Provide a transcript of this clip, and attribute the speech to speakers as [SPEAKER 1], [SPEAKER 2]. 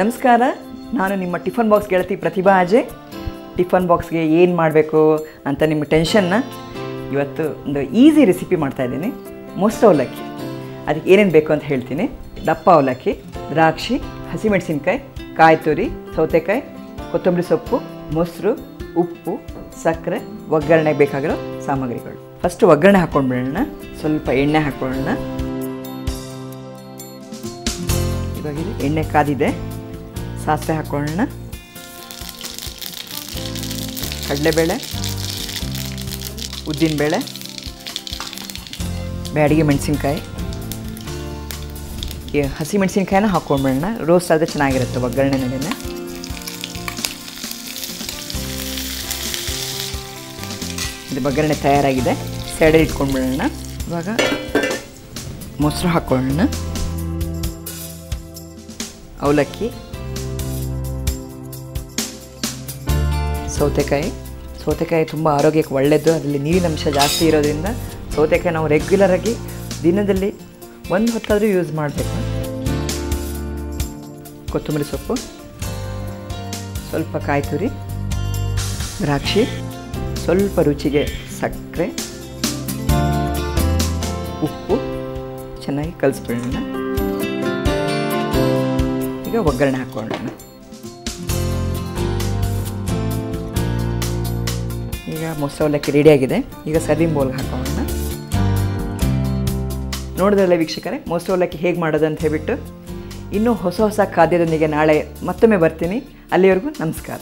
[SPEAKER 1] ನಮಸ್ಕಾರ, ನಾನು ನಿಮ್ಮ ಟಿಫನ್ ಬಾಕ್ಸ್ ಗೆಳತಿ ಪ್ರತಿಭಾ ಅಜಯ್. ಟಿಫನ್ ಬಾಕ್ಸ್ಗೆ ಏನು ಮಾಡಬೇಕು ಅಂತ ನಿಮ್ಮ ಟೆನ್ಷನ್ನ ಇವತ್ತು ಒಂದು ಈಸಿ ರೆಸಿಪಿ ಮಾಡ್ತಾಯಿದ್ದೀನಿ. ಮೊಸರು ಅವಲಕ್ಕಿ. ಅದಕ್ಕೆ ಏನೇನು ಬೇಕು ಅಂತ ಹೇಳ್ತೀನಿ. ದಪ್ಪ ಅವಲಕ್ಕಿ, ದ್ರಾಕ್ಷಿ, ಹಸಿಮೆಣಸಿನ್ಕಾಯಿ, ಕಾಯಿ ತುರಿ, ಸೌತೆಕಾಯಿ, ಕೊತ್ತಂಬರಿ ಸೊಪ್ಪು, ಮೊಸರು, ಉಪ್ಪು, ಸಕ್ಕರೆ, ಒಗ್ಗರಣೆಗೆ ಬೇಕಾಗಿರೋ ಸಾಮಗ್ರಿಗಳು. ಫಸ್ಟು ಒಗ್ಗರಣೆ ಹಾಕ್ಕೊಂಡ್ಬಿಡೋಣ. ಸ್ವಲ್ಪ ಎಣ್ಣೆ ಹಾಕ್ಕೊಳ್ಳೋಣ. ಇವಾಗ ಎಣ್ಣೆ ಕಾದಿದೆ. ಸಾಸಿವೆ ಹಾಕ್ಕೊಳ್ಳೋಣ. ಕಡಲೆಬೇಳೆ, ಉದ್ದಿನಬೇಳೆ, ಬ್ಯಾಡಿಗೆ ಮೆಣಸಿನ್ಕಾಯಿ, ಹಸಿ ಮೆಣಸಿನ್ಕಾಯಿನ ಹಾಕ್ಕೊಂಡ್ಬಿಡೋಣ. ರೋಸ್ಟ್ ಆದರೆ ಚೆನ್ನಾಗಿರುತ್ತೆ ಒಗ್ಗರಣೆನೇ. ಇದು ಒಗ್ಗರಣೆ ತಯಾರಾಗಿದೆ. ಸೈಡಲ್ಲಿ ಇಟ್ಕೊಂಡ್ಬಿಡೋಣ. ಇವಾಗ ಮೊಸರು ಹಾಕ್ಕೊಳ್ಳೋಣ. ಅವಲಕ್ಕಿ, ಸೌತೆಕಾಯಿ ತುಂಬ ಆರೋಗ್ಯಕ್ಕೆ ಒಳ್ಳೆಯದು. ಅದರಲ್ಲಿ ನೀರಿನ ಅಂಶ ಜಾಸ್ತಿ ಇರೋದ್ರಿಂದ ಸೌತೆಕಾಯಿ ನಾವು ರೆಗ್ಯುಲರಾಗಿ ದಿನದಲ್ಲಿ ಒಂದು ಹೊತ್ತಾದರೂ ಯೂಸ್ ಮಾಡಬೇಕು. ಕೊತ್ತಂಬರಿ ಸೊಪ್ಪು, ಸ್ವಲ್ಪ ಕಾಯಿ ತುರಿ, ದ್ರಾಕ್ಷಿ, ಸ್ವಲ್ಪ ರುಚಿಗೆ ಸಕ್ಕರೆ, ಉಪ್ಪು, ಚೆನ್ನಾಗಿ ಕಲಿಸ್ಬಿಡೋಣ. ಈಗ ಒಗ್ಗರಣೆ ಹಾಕ್ಕೊಳ್ಳೋಣ. ಈಗ ಮೊಸರು ಅವಲಕ್ಕಿ ರೆಡಿಯಾಗಿದೆ. ಈಗ ಸರ್ವಿಂಗ್ ಬೌಲ್ಗೆ ಹಾಕೋಣ. ನೋಡಿದ್ರಲ್ಲ ವೀಕ್ಷಕರೇ, ಮೊಸರು ಅವಲಕ್ಕಿ ಹೇಗೆ ಮಾಡೋದು ಅಂತ ಹೇಳ್ಬಿಟ್ಟು. ಇನ್ನೂ ಹೊಸ ಖಾದ್ಯದೊಂದಿಗೆ ನಾಳೆ ಮತ್ತೊಮ್ಮೆ ಬರ್ತೀನಿ. ಅಲ್ಲಿವರೆಗೂ ನಮಸ್ಕಾರ.